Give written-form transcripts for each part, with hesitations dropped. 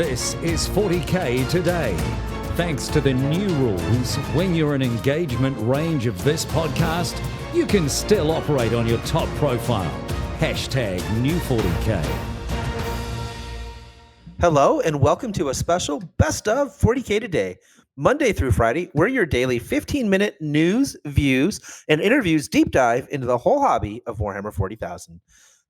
This is 40K Today. Thanks to the new rules, when you're in engagement range of this podcast, you can still operate on your top profile. Hashtag new 40K. Hello and welcome to a special Best of 40K Today. Monday through Friday, we're your daily 15-minute news, views, and interviews deep dive into the whole hobby of Warhammer 40,000.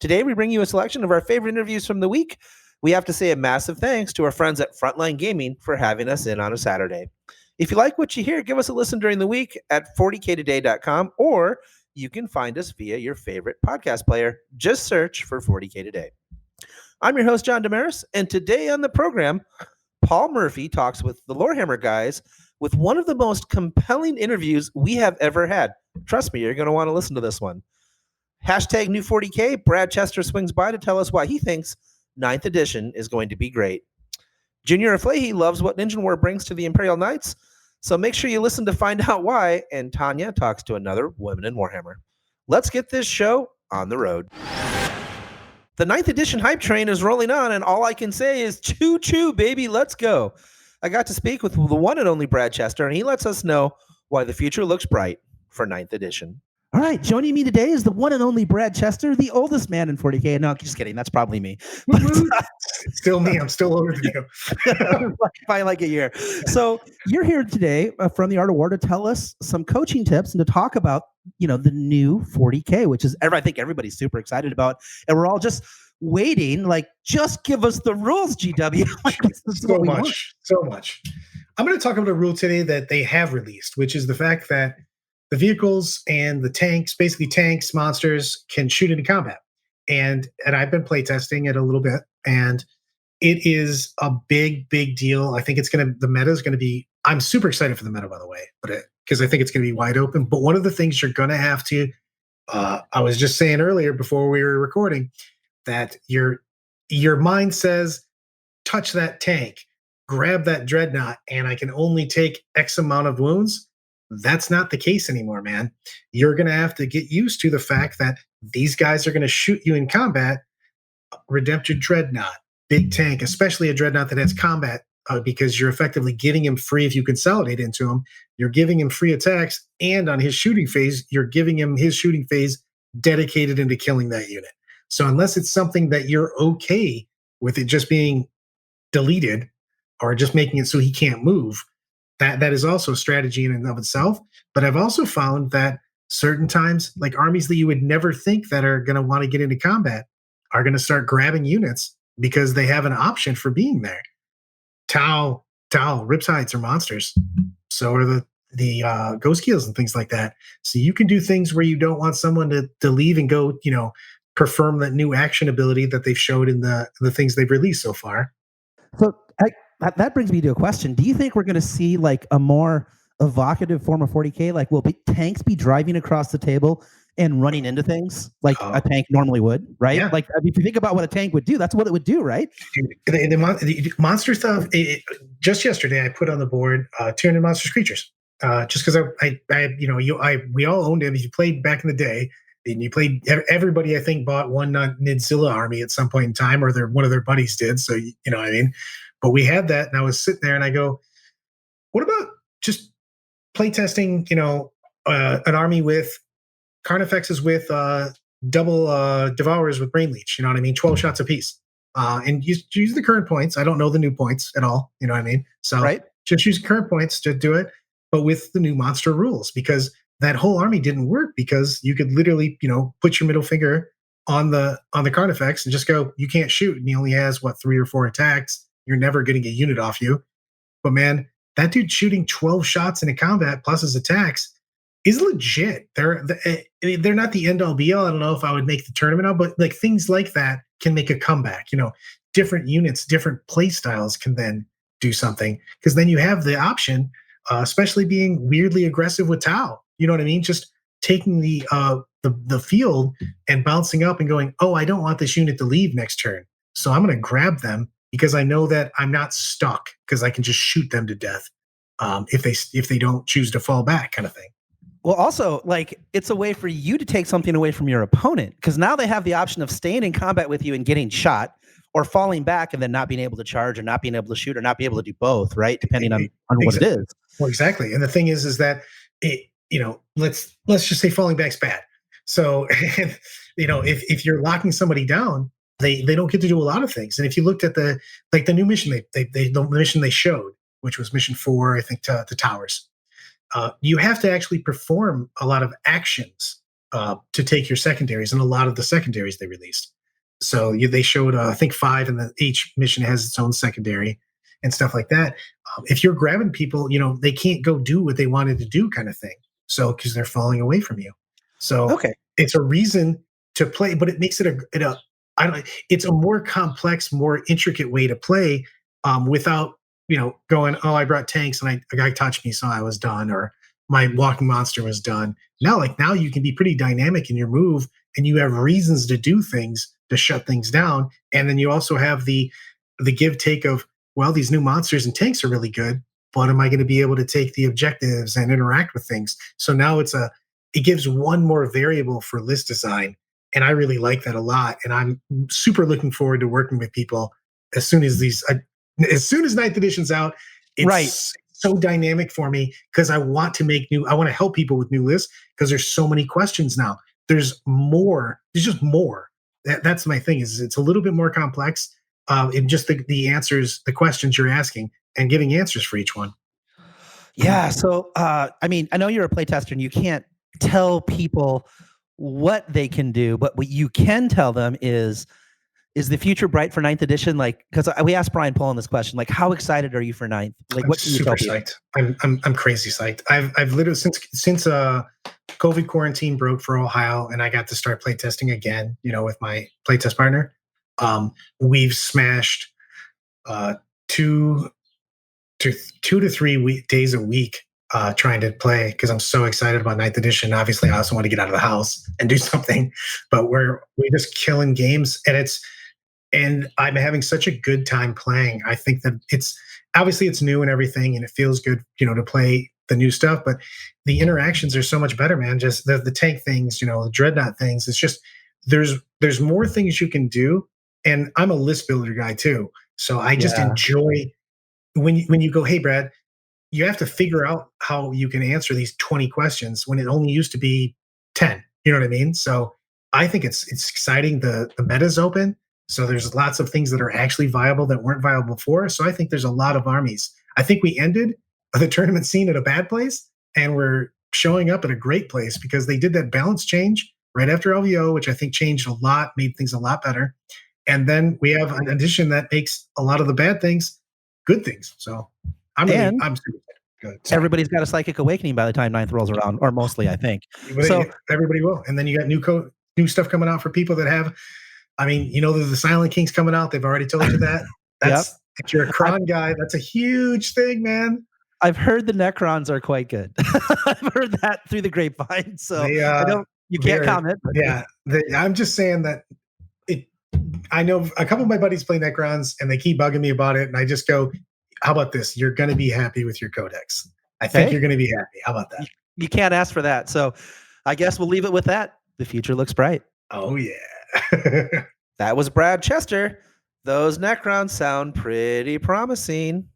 Today, we bring you a selection of our favorite interviews from the week. We have to say a massive thanks to our friends at Frontline Gaming for having us in on a Saturday. If you like what you hear, give us a listen during the week at 40ktoday.com, or you can find us via your favorite podcast player. Just search for 40K Today. I'm your host, John Damaris, and today on the program, Paul Murphy talks with the Lorehammer guys with one of the most compelling interviews we have ever had. Trust me, you're going to want to listen to this one. Hashtag new 40K, Brad Chester swings by to tell us why he thinks 9th edition is going to be great. Junior Aflahi loves what Ninja War brings to the Imperial Knights, so make sure you listen to find out why. And Tanya talks to another woman in Warhammer. Let's get this show on the road. The 9th edition hype train is rolling on, and all I can say is choo-choo, baby, let's go. I got to speak with the one and only Brad Chester, and he lets us know why the future looks bright for 9th edition. All right, joining me today is the one and only Brad Chester, the oldest man in 40K. No, just kidding. That's probably me. Still me. I'm still older than you. By like a year. So you're here today from the Art of War to tell us some coaching tips and to talk about, the new 40K, which is I think everybody's super excited about. And we're all just waiting, just give us the rules, GW. So much. I'm going to talk about a rule today that they have released, which is the fact that the vehicles and the tanks, basically tanks, monsters, can shoot into combat. And I've been playtesting it a little bit, and it is a big, big deal. I think the meta is going to be, I'm super excited for the meta, by the way, because I think it's going to be wide open. But one of the things you're going to have to, I was just saying earlier before we were recording, that your mind says, touch that tank, grab that dreadnought, and I can only take X amount of wounds. That's not the case anymore, man. You're going to have to get used to the fact that these guys are going to shoot you in combat. Redempted Dreadnought, big tank, especially a Dreadnought that has combat, because you're effectively giving him free if you consolidate into him. You're giving him free attacks, and on his shooting phase, you're giving him his shooting phase dedicated into killing that unit. So unless it's something that you're okay with it just being deleted or just making it so he can't move, that is also a strategy in and of itself. But I've also found that certain times, like armies that you would never think that are going to want to get into combat are going to start grabbing units because they have an option for being there. Tau, Riptides are monsters. So are the Ghost Keels and things like that. So you can do things where you don't want someone to leave and go, perform that new action ability that they've showed in the things they've released so far. So that brings me to a question. Do you think we're going to see a more evocative form of 40K? Will tanks be driving across the table and running into things a tank normally would, right? Yeah. If you think about what a tank would do, that's what it would do, right? The monster stuff, just yesterday I put on the board 200 monsters creatures. Just because we all owned them. If you played back in the day, and you played, everybody I think bought one Nidzilla army at some point in time, or one of their buddies did. So you know what I mean. But we had that, and I was sitting there, and I go, "What about just playtesting? An army with Carnifexes with double Devourers with Brain Leech. You know what I mean? 12 shots apiece, and use the current points. I don't know the new points at all. You know what I mean? So right. Just use current points to do it, but with the new monster rules, because that whole army didn't work because you could literally, put your middle finger on the Carnifex and just go, you can't shoot, and he only has 3 or 4 attacks. You're never getting a unit off you. But man, that dude shooting 12 shots in a combat plus his attacks is legit. They're not the end all be all. I don't know if I would make the tournament out, but things like that can make a comeback. Different units, different play styles can then do something, because then you have the option, especially being weirdly aggressive with Tau. You know what I mean? Just taking the field and bouncing up and going, oh, I don't want this unit to leave next turn, so I'm going to grab them because I know that I'm not stuck, because I can just shoot them to death if they don't choose to fall back, kind of thing. Well, also, it's a way for you to take something away from your opponent, because now they have the option of staying in combat with you and getting shot, or falling back and then not being able to charge or not being able to shoot or not be able to do both, right? Depending on what it is. Well, exactly. And the thing is that let's just say falling back's bad. So, if you're locking somebody down, they don't get to do a lot of things. And if you looked at the new mission the mission they showed, which was mission 4, I think, to the towers, you have to actually perform a lot of actions to take your secondaries, and a lot of the secondaries they released. So they showed, I think, 5, and each mission has its own secondary and stuff like that. If you're grabbing people, they can't go do what they wanted to do, kind of thing. So because they're falling away from you. So it's a reason to play, but it makes it it's a more complex, more intricate way to play without going, oh, I brought tanks and a guy touched me, so I was done, or my walking monster was done. Now you can be pretty dynamic in your move, and you have reasons to do things to shut things down. And then you also have the give take of, well, these new monsters and tanks are really good, but am I going to be able to take the objectives and interact with things? So now it gives one more variable for list design. And I really like that a lot. And I'm super looking forward to working with people as soon as 9th edition's out. It's so dynamic for me because I want to help people with new lists because there's so many questions now. There's just more. That's my thing, is it's a little bit more complex in just the answers, the questions you're asking, and giving answers for each one. Yeah. So, I know you're a playtester and you can't tell people what they can do, but what you can tell them is the future bright for 9th edition? Like, because we asked Brian Pullen this question, like, how excited are you for 9th? Like, what can you tell people? Psyched. I'm crazy psyched. I've literally since COVID quarantine broke for Ohio and I got to start playtesting again, with my playtest partner. We've smashed 2 to 3 days a week trying to play because I'm so excited about 9th edition. Obviously, I also want to get out of the house and do something, but we're just killing games, and I'm having such a good time playing. I think that it's new and everything, and it feels good, to play the new stuff, but the interactions are so much better, man. Just the tank things, the dreadnought things. It's just, there's more things you can do. And I'm a list builder guy too. So I just enjoy when you go, hey, Brad, you have to figure out how you can answer these 20 questions when it only used to be 10. You know what I mean? So I think it's exciting. The meta's open. So there's lots of things that are actually viable that weren't viable before. So I think there's a lot of armies. I think we ended the tournament scene at a bad place, and we're showing up at a great place because they did that balance change right after LVO, which I think changed a lot, made things a lot better. And then we have an addition that makes a lot of the bad things good things. So I'm super good. So everybody's got a psychic awakening by the time 9th rolls around, or mostly, I think. So everybody will. And then you got new stuff coming out for people that have. There's the Silent Kings coming out. They've already told you that. That's if you're a Kron guy, that's a huge thing, man. I've heard the Necrons are quite good. I've heard that through the grapevine. So you can't comment. But. Yeah, I'm just saying that. I know a couple of my buddies play Necrons, and they keep bugging me about it. And I just go, "How about this? You're going to be happy with your codex. I think you're going to be happy. How about that? You can't ask for that. So I guess we'll leave it with that. The future looks bright. Oh yeah." That was Brad Chester. Those Necrons sound pretty promising.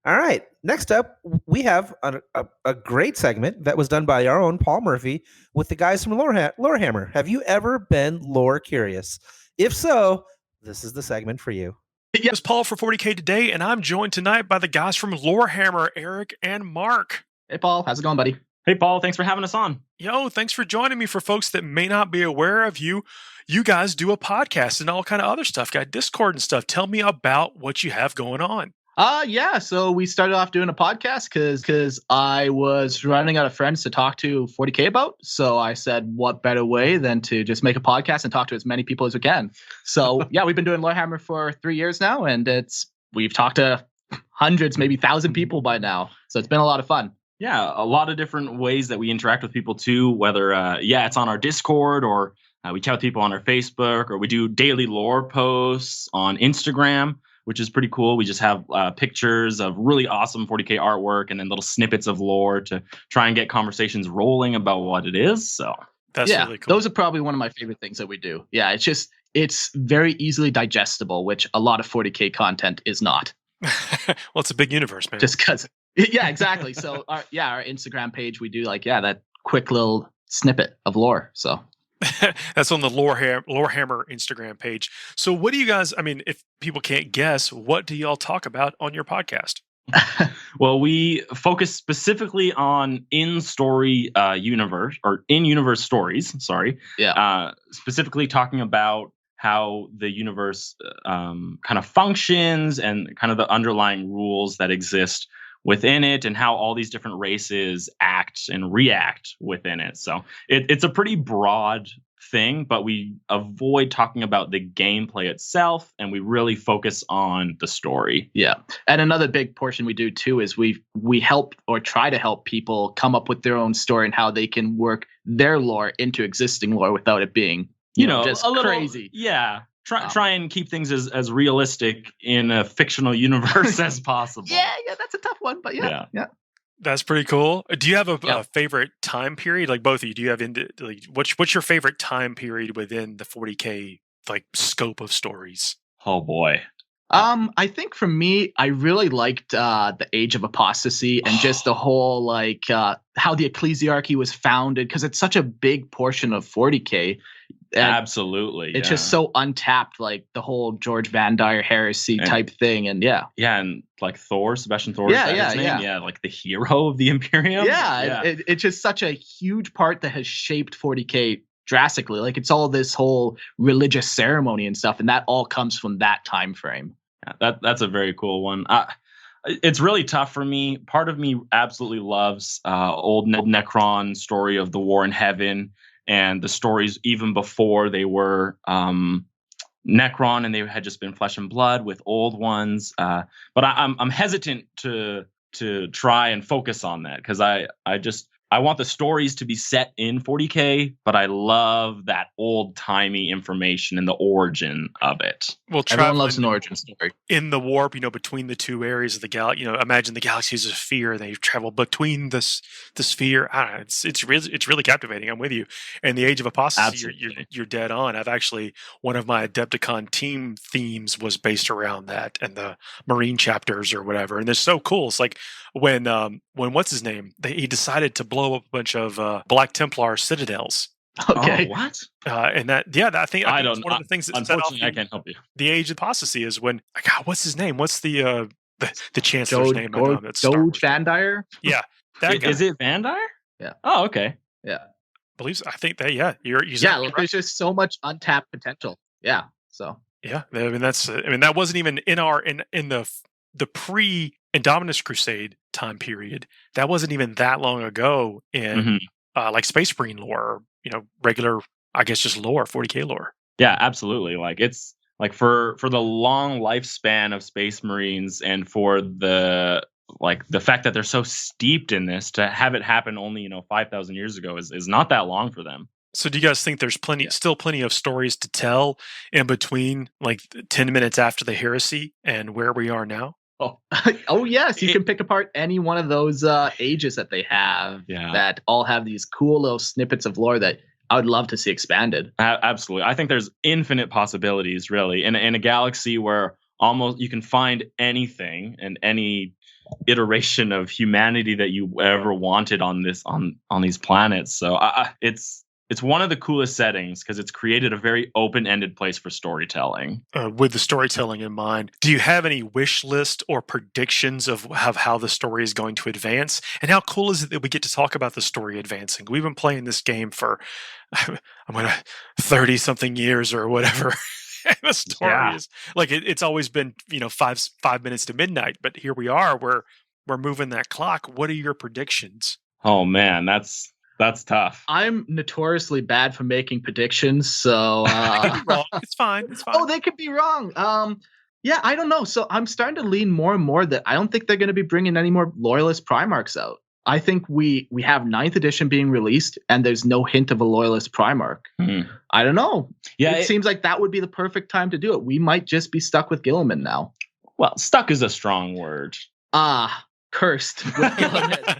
All right. Next up, we have a great segment that was done by our own Paul Murphy with the guys from Lorehammer. Have you ever been lore curious? If so, this is the segment for you. Yes, Paul for 40K Today, and I'm joined tonight by the guys from Lorehammer, Eric and Mark. Hey, Paul. How's it going, buddy? Hey, Paul. Thanks for having us on. Yo, thanks for joining me. For folks that may not be aware of you, you guys do a podcast and all kind of other stuff. Got Discord and stuff. Tell me about what you have going on. So we started off doing a podcast because I was running out of friends to talk to 40K about. So I said, what better way than to just make a podcast and talk to as many people as we can. So yeah, we've been doing Lorehammer for 3 years now, and we've talked to hundreds, maybe 1,000 people by now. So it's been a lot of fun. Yeah, a lot of different ways that we interact with people too, whether it's on our Discord, or we chat with people on our Facebook, or we do daily lore posts on Instagram, which is pretty cool. We just have pictures of really awesome 40K artwork and then little snippets of lore to try and get conversations rolling about what it is. So that's really cool. Those are probably one of my favorite things that we do. Yeah, it's just it's very easily digestible, which a lot of 40K content is not. Well, it's a big universe, man. Just because, yeah, exactly. So, our Instagram page, we do that quick little snippet of lore. So that's on the Lorehammer Instagram page. So, what do you guys? I mean, if people can't guess, what do y'all talk about on your podcast? Well, we focus specifically on in-story universe or in-universe stories. Sorry. Yeah. Specifically talking about how the universe kind of functions and kind of the underlying rules that exist within it and how all these different races act and react within it. So it's a pretty broad thing, but we avoid talking about the gameplay itself and we really focus on the story. Yeah. And another big portion we do too is we help or try to help people come up with their own story and how they can work their lore into existing lore without it being, you know, just a little crazy. Yeah. Try and keep things as realistic in a fictional universe as possible. Yeah, that's a tough one, but yeah. That's pretty cool. Do you have a favorite time period? Like both of you, do you have what's your favorite time period within the 40K like scope of stories? Oh boy. I think for me, I really liked the Age of Apostasy and just the whole how the ecclesiarchy was founded, because it's such a big portion of 40K. Absolutely. It's just so untapped, like the whole George Van Dyer heresy type thing. And and like Sebastian Thor. Yeah, like the hero of the Imperium. It's just such a huge part that has shaped 40K drastically. Like it's all this whole religious ceremony and stuff, and that all comes from that time frame. Yeah, that's a very cool one. It's really tough for me. Part of me absolutely loves old Necron story of the War in Heaven and the stories even before they were Necron and they had just been flesh and blood with old ones. But I'm hesitant to try and focus on that because I want the stories to be set in 40K, but I love that old-timey information and the origin of it. Well, everyone loves an origin story. In the warp, between the two areas of the galaxy, imagine the galaxy is a sphere, and they travel between the sphere. I don't know, it's really captivating. I'm with you. And the Age of Apostasy, you're dead on. I've actually, one of my Adepticon team themes was based around that and the Marine chapters or whatever. And they're so cool. It's like when what's his name? He decided to blow up a bunch of Black Templar citadels. Okay. Oh, what? And that, I think it's one of the things that unfortunately I can't help you. The Age of Apostasy is when, God, what's his name? What's the Chancellor's name? Doge Van Dyer? Yeah. That guy. Is it Van Dyer? Yeah. Oh, okay. Yeah. I think that, you're like there's just so much untapped potential. Yeah. So. Yeah. That wasn't even in the pre-Indominus Crusade time period. That wasn't even that long ago in like Space Marine lore, regular, I guess, just lore, 40K lore. Yeah, absolutely. Like it's like for the long lifespan of Space Marines and for the fact that they're so steeped in this, to have it happen only 5,000 years ago is not that long for them. So do you guys think there's still plenty of stories to tell in between, like 10 minutes after the heresy and where we are now? Oh yes, you can pick apart any one of those ages that they have that all have these cool little snippets of lore that I would love to see expanded. Absolutely. I think there's infinite possibilities, really, in a galaxy where almost you can find anything and any iteration of humanity that you ever wanted on these planets. So it's one of the coolest settings because it's created a very open-ended place for storytelling. With the storytelling in mind, do you have any wish list or predictions of how the story is going to advance? And how cool is it that we get to talk about the story advancing? We've been playing this game for 30-something years or whatever. And the story is like it's always been 5 minutes to midnight, but here we are. We're moving that clock. What are your predictions? Oh man, that's tough. I'm notoriously bad for making predictions, so it's fine. Oh, they could be wrong. I don't know. So I'm starting to lean more and more that I don't think they're going to be bringing any more Loyalist Primarchs out. I think we have 9th edition being released, and there's no hint of a Loyalist Primarch. I don't know. Yeah, it seems like that would be the perfect time to do it. We might just be stuck with Guilliman now. Well, stuck is a strong word. cursed with Gauntlet.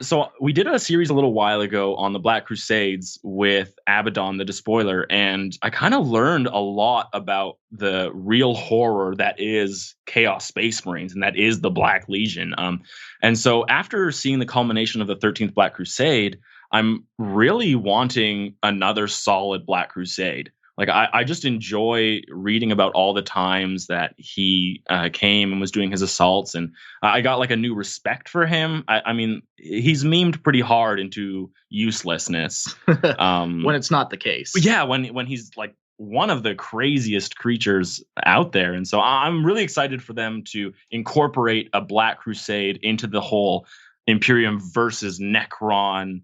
So we did a series a little while ago on the Black Crusades with Abaddon the Despoiler, and I kind of learned a lot about the real horror that is Chaos Space Marines, and that is the Black Legion. And so after seeing the culmination of the 13th Black Crusade, I'm really wanting another solid Black Crusade. Like I just enjoy reading about all the times that he came and was doing his assaults, and I got like a new respect for him. I mean, he's memed pretty hard into uselessness when it's not the case. Yeah, when he's like one of the craziest creatures out there, and so I'm really excited for them to incorporate a Black Crusade into the whole Imperium versus Necron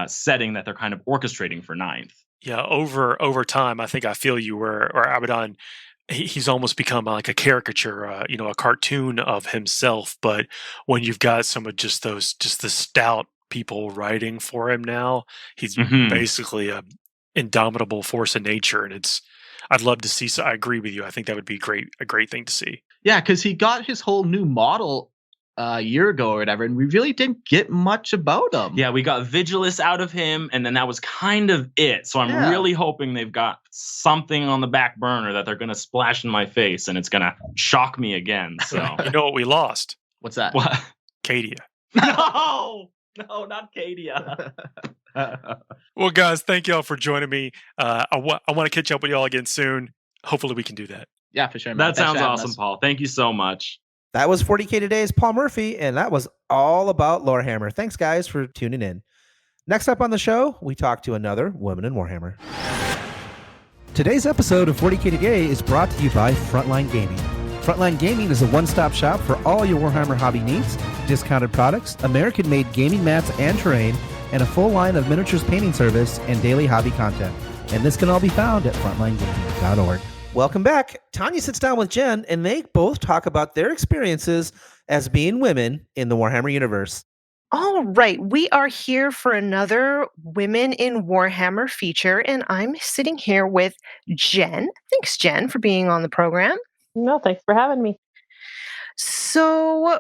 setting that they're kind of orchestrating for Ninth. Yeah, over time, I think I feel you where Abaddon, he's almost become like a caricature, a cartoon of himself. But when you've got some of just the stout people writing for him now, he's basically a indomitable force of nature, and I'd love to see. So I agree with you. I think that would be a great thing to see. Yeah, because he got his whole new model a year ago or whatever, and we really didn't get much about him. Yeah, we got Vigilus out of him, and then that was kind of it. So I'm really hoping they've got something on the back burner that they're going to splash in my face, and it's going to shock me again. So you know what we lost? What's that? What? Cadia. No, not Cadia. Well, guys, thank y'all for joining me. I want to catch up with y'all again soon. Hopefully we can do that. Yeah, for sure, man. That sounds awesome, Paul. Thank you so much. That was 40K Today's Paul Murphy, and that was all about Lorehammer. Thanks, guys, for tuning in. Next up on the show, we talk to another woman in Warhammer. Today's episode of 40K Today is brought to you by Frontline Gaming. Frontline Gaming is a one-stop shop for all your Warhammer hobby needs, discounted products, American-made gaming mats and terrain, and a full line of miniatures painting service and daily hobby content. And this can all be found at frontlinegaming.org. Welcome back. Tanya sits down with Jen, and they both talk about their experiences as being women in the Warhammer universe. All right. We are here for another Women in Warhammer feature, and I'm sitting here with Jen. Thanks, Jen, for being on the program. No, thanks for having me. So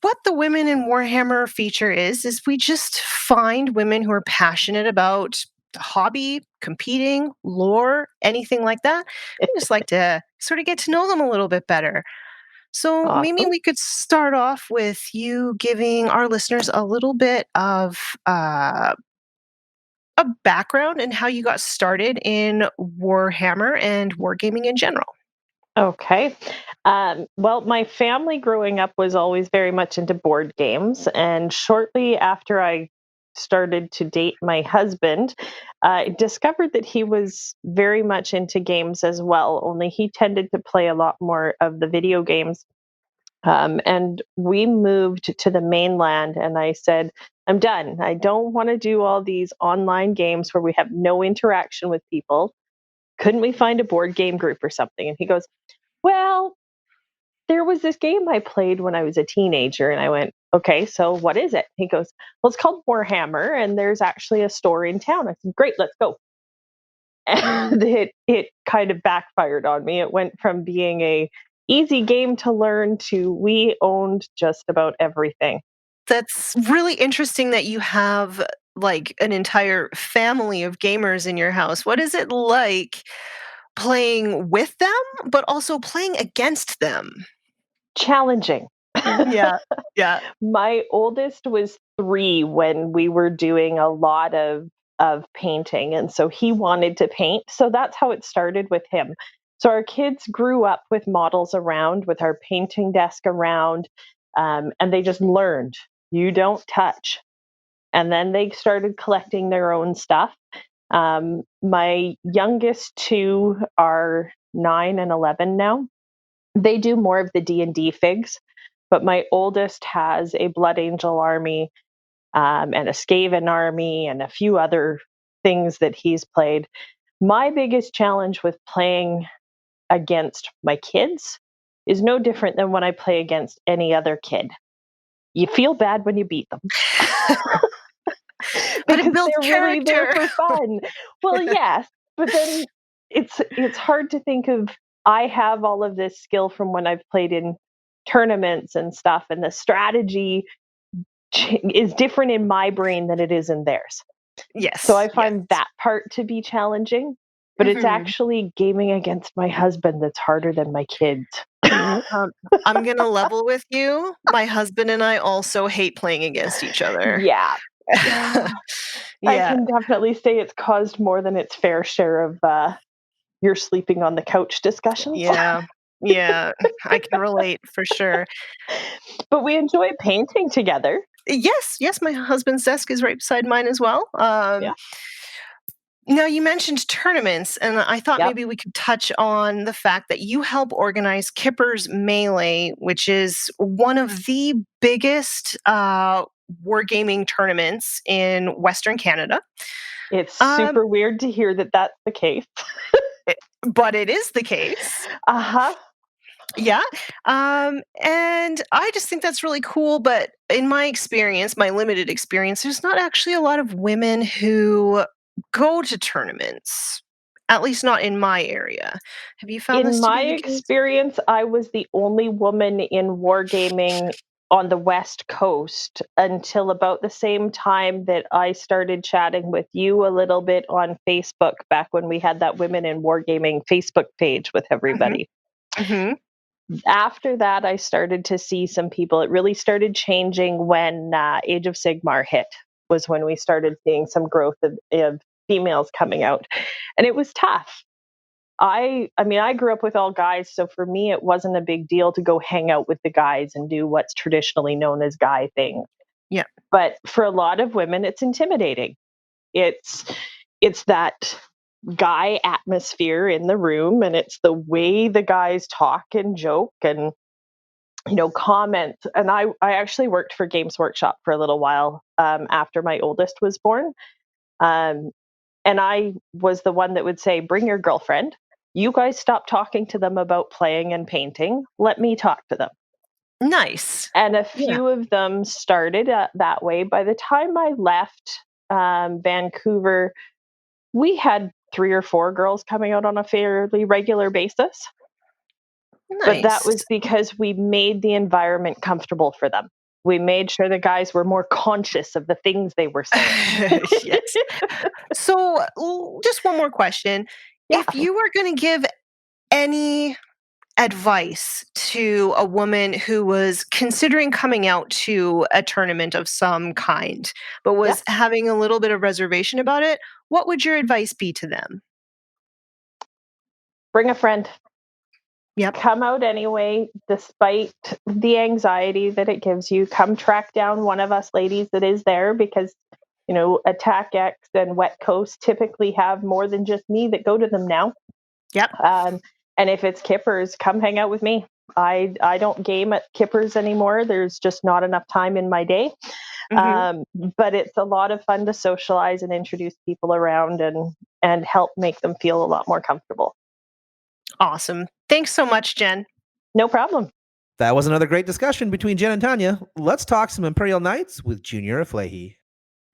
what the Women in Warhammer feature is we just find women who are passionate about hobby, competing, lore, anything like that. I just like to sort of get to know them a little bit better. So maybe we could start off with you giving our listeners a little bit of a background and how you got started in Warhammer and wargaming in general. Okay. Well, my family growing up was always very much into board games. And shortly after I started to date my husband, I discovered that he was very much into games as well, only he tended to play a lot more of the video games. And we moved to the mainland, and I said, I'm done. I don't want to do all these online games where we have no interaction with people. Couldn't we find a board game group or something? And he goes, well, there was this game I played when I was a teenager. And I went, okay, so what is it? He goes, well, it's called Warhammer, and there's actually a store in town. I said, great, let's go. And it kind of backfired on me. It went from being a easy game to learn to we owned just about everything. That's really interesting that you have like an entire family of gamers in your house. What is it like playing with them, but also playing against them? Challenging. Yeah. My oldest was 3 when we were doing a lot of painting, and so he wanted to paint. So that's how it started with him. So our kids grew up with models around, with our painting desk around, and they just learned, you don't touch. And then they started collecting their own stuff. My youngest 2 are 9 and 11 now. They do more of the D&D figs, but my oldest has a Blood Angel army and a Skaven army and a few other things that he's played. My biggest challenge with playing against my kids is no different than when I play against any other kid. You feel bad when you beat them. But it builds they're really there character. for fun. Well, yes, but then it's hard to think of, I have all of this skill from when I've played in tournaments and stuff, and the strategy is different in my brain than it is in theirs. Yes. So I find that part to be challenging, but it's actually gaming against my husband that's harder than my kids. I'm going to level with you. My husband and I also hate playing against each other. Yeah. I can definitely say it's caused more than its fair share of you're sleeping on the couch discussions. Yeah, I can relate for sure. But we enjoy painting together. Yes, my husband's desk is right beside mine as well. Now, you mentioned tournaments, and I thought maybe we could touch on the fact that you help organize Kipper's Melee, which is one of the biggest wargaming tournaments in Western Canada. It's super weird to hear that that's the case. But it is the case. Yeah. And I just think that's really cool. But in my experience, my limited experience, there's not actually a lot of women who go to tournaments, at least not in my area. Have you found this in to my be the case? experience, I was the only woman in wargaming on the West Coast until about the same time that I started chatting with you a little bit on Facebook back when we had that Women in Wargaming Facebook page with everybody. After that, I started to see some people. It really started changing when Age of Sigmar hit, was when we started seeing some growth of females coming out. And it was tough. I mean, I grew up with all guys, so for me, it wasn't a big deal to go hang out with the guys and do what's traditionally known as guy things. Yeah. But for a lot of women, it's intimidating. It's that guy atmosphere in the room, and it's the way the guys talk and joke and comment. And I actually worked for Games Workshop for a little while after my oldest was born. And I was the one that would say, bring your girlfriend. You guys stop talking to them about playing and painting. Let me talk to them. Nice. And a few of them started that way. By the time I left Vancouver, we had 3 or 4 girls coming out on a fairly regular basis. Nice. But that was because we made the environment comfortable for them. We made sure the guys were more conscious of the things they were saying. Yes. So, just one more question. Yeah. If you were going to give any advice to a woman who was considering coming out to a tournament of some kind, but was having a little bit of reservation about it, what would your advice be to them? Bring a friend. Yep. Come out anyway, despite the anxiety that it gives you. Come track down one of us ladies that is there, because Attack X and Wet Coast typically have more than just me that go to them now. Yep. And if it's Kippers, come hang out with me. I don't game at Kippers anymore. There's just not enough time in my day. But it's a lot of fun to socialize and introduce people around and help make them feel a lot more comfortable. Awesome. Thanks so much, Jen. No problem. That was another great discussion between Jen and Tanya. Let's talk some Imperial Knights with Junior Aflahi.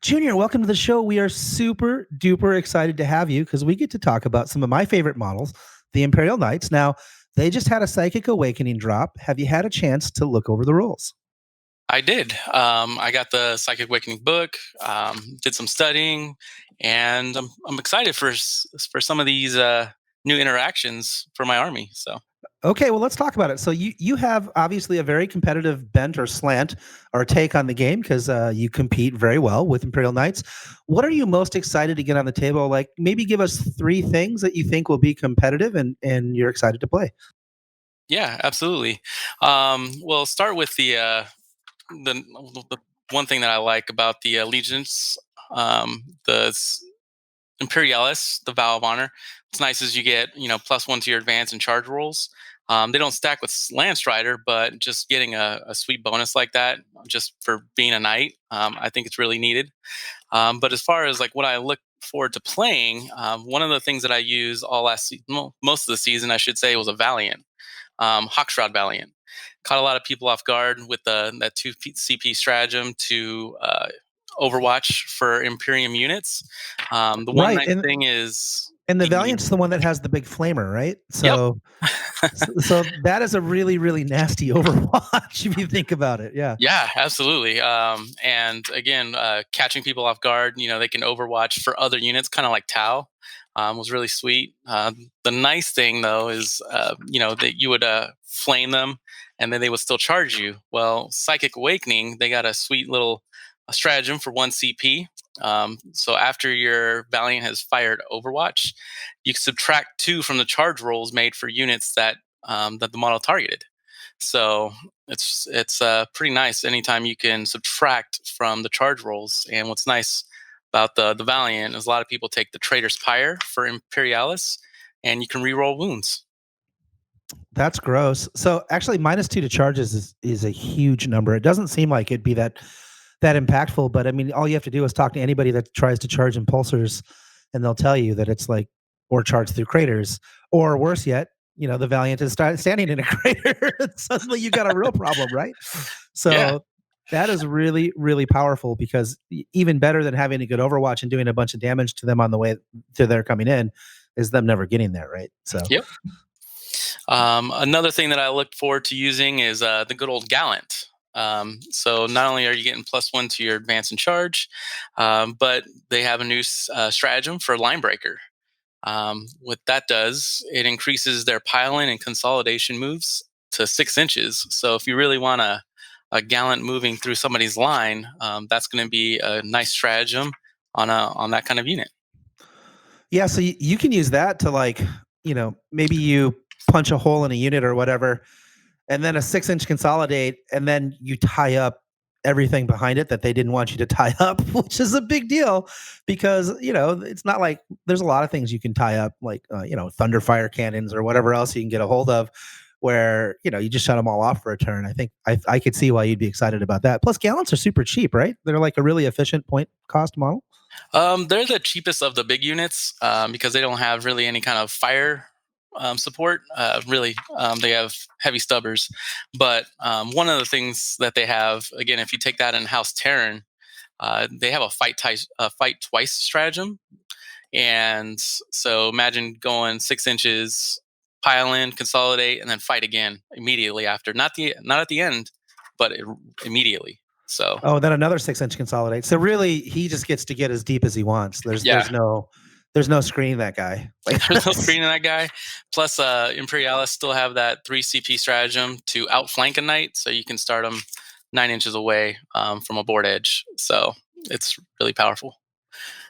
Junior, welcome to the show. We are super duper excited to have you because we get to talk about some of my favorite models, the Imperial Knights. Now, they just had a Psychic Awakening drop. Have you had a chance to look over the rules? I did. I got the Psychic Awakening book, did some studying, and I'm excited for some of these new interactions for my army. So okay, well, let's talk about it. So you have obviously a very competitive bent or slant or take on the game because you compete very well with Imperial Knights. What are you most excited to get on the table? Like, maybe give us 3 things that you think will be competitive and you're excited to play. Yeah, absolutely. We'll start with the one thing that I like about the allegiance, the Imperialis, the Vow of Honor. What's nice is you get +1 to your advance and charge rolls. They don't stack with Lance Rider, but just getting a sweet bonus like that just for being a knight, I think it's really needed. But as far as like what I look forward to playing, one of the things that I use most of the season, I should say, was a Valiant, Hawkshroud Valiant. Caught a lot of people off guard with that 2 CP stratagem to Overwatch for Imperium units. The one nice thing is And the Valiant's the one that has the big flamer, right? So, so that is a really, really nasty Overwatch if you think about it. Yeah. Yeah, absolutely. And again, catching people off guard, they can overwatch for other units, kind of like Tau, was really sweet. The nice thing, though, is, that you would flame them and then they would still charge you. Well, Psychic Awakening, they got a sweet little stratagem for 1 CP. So after your Valiant has fired Overwatch, you can subtract 2 from the charge rolls made for units that the model targeted. So it's pretty nice anytime you can subtract from the charge rolls. And what's nice about the Valiant is a lot of people take the Traitor's Pyre for Imperialis, and you can reroll wounds. That's gross. So actually, -2 to charges is a huge number. It doesn't seem like it'd be that impactful, but I mean, all you have to do is talk to anybody that tries to charge impulsors, and they'll tell you that it's like, or charge through craters, or worse yet, the Valiant is standing in a crater. Suddenly you got a real problem, right? So that is really, really powerful, because even better than having a good Overwatch and doing a bunch of damage to them on the way to their coming in is them never getting there, right? So yep. Another thing that I look forward to using is the good old Gallant. So not only are you getting +1 to your advance and charge, but they have a new stratagem for Line Breaker. What that does, it increases their pile-in and consolidation moves to 6 inches. So if you really want a Gallant moving through somebody's line, that's going to be a nice stratagem on that kind of unit. Yeah, so you can use that to, maybe you punch a hole in a unit or whatever, and then a 6-inch consolidate, and then you tie up everything behind it that they didn't want you to tie up, which is a big deal, because it's not like there's a lot of things you can tie up, like thunderfire cannons or whatever else you can get a hold of, where you just shut them all off for a turn. I think I could see why you'd be excited about that. Plus, Gallants are super cheap, right? They're like a really efficient point cost model. They're the cheapest of the big units because they don't have really any kind of fire support. They have heavy stubbers. But one of the things that they have, again, if you take that in House Terran, they have a fight twice stratagem. And so imagine going 6 inches, pile in, consolidate, and then fight again immediately after. Not at the end, but immediately. So then another 6-inch consolidate. So really, he just gets to get as deep as he wants. There's no screening that guy. There's no screening that guy. Plus, Imperialis still have that 3 CP stratagem to outflank a knight, so you can start them 9 inches away from a board edge. So it's really powerful.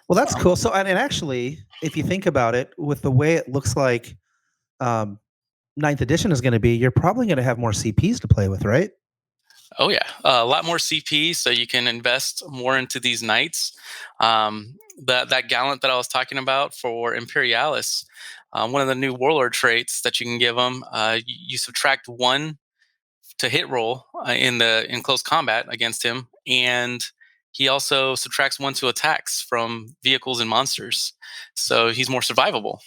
Well, that's cool. So, and actually, if you think about it, with the way it looks like 9th edition is going to be, you're probably going to have more CPs to play with, right? Oh yeah, a lot more CP, so you can invest more into these knights. That Gallant that I was talking about for Imperialis, one of the new warlord traits that you can give them, you subtract 1 to hit roll in close combat against him, and he also subtracts 1 to attacks from vehicles and monsters, so he's more survivable.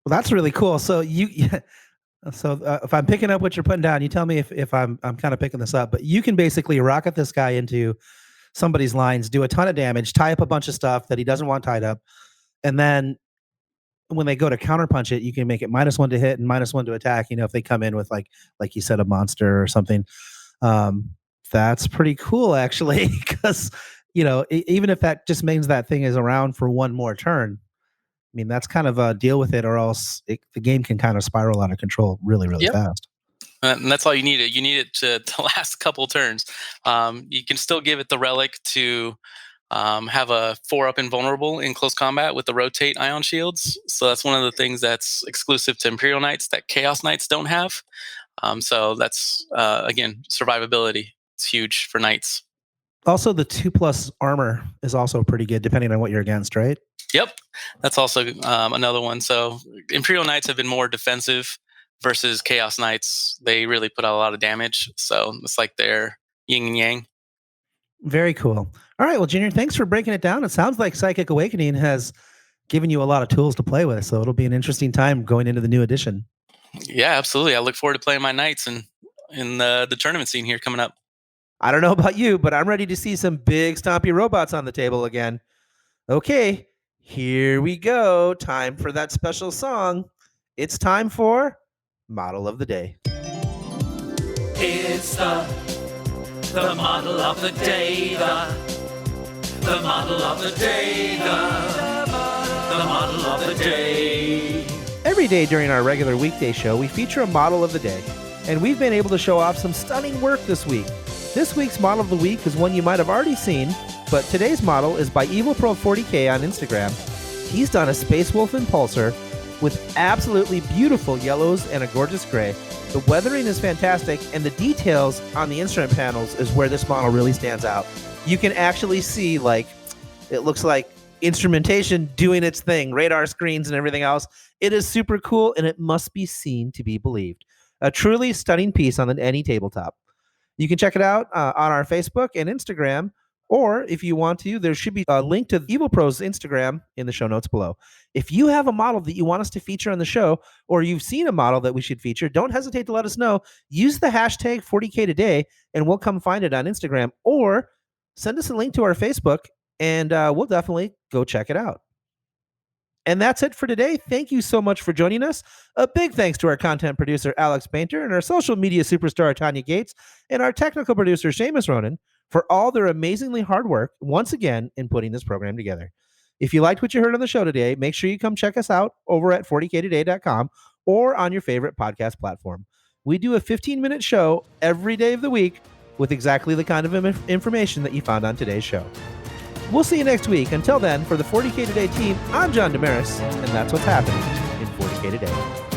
Well, that's really cool. So if I'm picking up what you're putting down, you tell me if I'm kind of picking this up. But you can basically rocket this guy into somebody's lines, do a ton of damage, tie up a bunch of stuff that he doesn't want tied up, and then when they go to counterpunch it, you can make it -1 to hit and -1 to attack. If they come in with like you said, a monster or something. That's pretty cool, actually, because even if that just means that thing is around for 1 more turn. I mean, that's kind of a deal with it, or else the game can kind of spiral out of control really, really fast. And that's all you need. You need it to last a couple turns. You can still give it the relic to have a 4-up invulnerable in close combat with the rotate ion shields. So that's one of the things that's exclusive to Imperial Knights that Chaos Knights don't have. So that's, again, survivability. It's huge for Knights. Also, the 2+ armor is also pretty good, depending on what you're against, right? Yep, that's also another one. So Imperial Knights have been more defensive versus Chaos Knights. They really put out a lot of damage. So it's like they're yin and yang. Very cool. All right, well, Junior, thanks for breaking it down. It sounds like Psychic Awakening has given you a lot of tools to play with, so it'll be an interesting time going into the new edition. Yeah, absolutely. I look forward to playing my Knights and in the tournament scene here coming up. I don't know about you, but I'm ready to see some big stompy robots on the table again. Okay, Here we go. Time for that special song. It's time for Model of the Day. It's the model of the day, the model of the day, the model of the day. Every day during our regular weekday show, we feature a model of the day, and we've been able to show off some stunning work this week. This week's model of the week is one you might have already seen, but today's model is by EvilPro40K on Instagram. He's done a Space Wolf Impulsor with absolutely beautiful yellows and a gorgeous gray. The weathering is fantastic, and the details on the instrument panels is where this model really stands out. You can actually see, it looks like instrumentation doing its thing, radar screens and everything else. It is super cool, and it must be seen to be believed. A truly stunning piece on any tabletop. You can check it out on our Facebook and Instagram, or if you want to, there should be a link to Evil Pro's Instagram in the show notes below. If you have a model that you want us to feature on the show, or you've seen a model that we should feature, don't hesitate to let us know. Use the hashtag 40K today, and we'll come find it on Instagram, or send us a link to our Facebook, and we'll definitely go check it out. And that's it for today. Thank you so much for joining us. A big thanks to our content producer, Alex Painter, and our social media superstar, Tanya Gates, and our technical producer, Seamus Ronan, for all their amazingly hard work, once again, in putting this program together. If you liked what you heard on the show today, make sure you come check us out over at 40ktoday.com or on your favorite podcast platform. We do a 15-minute show every day of the week with exactly the kind of information that you found on today's show. We'll see you next week. Until then, for the 40K Today team, I'm John Damaris, and that's what's happening in 40K Today.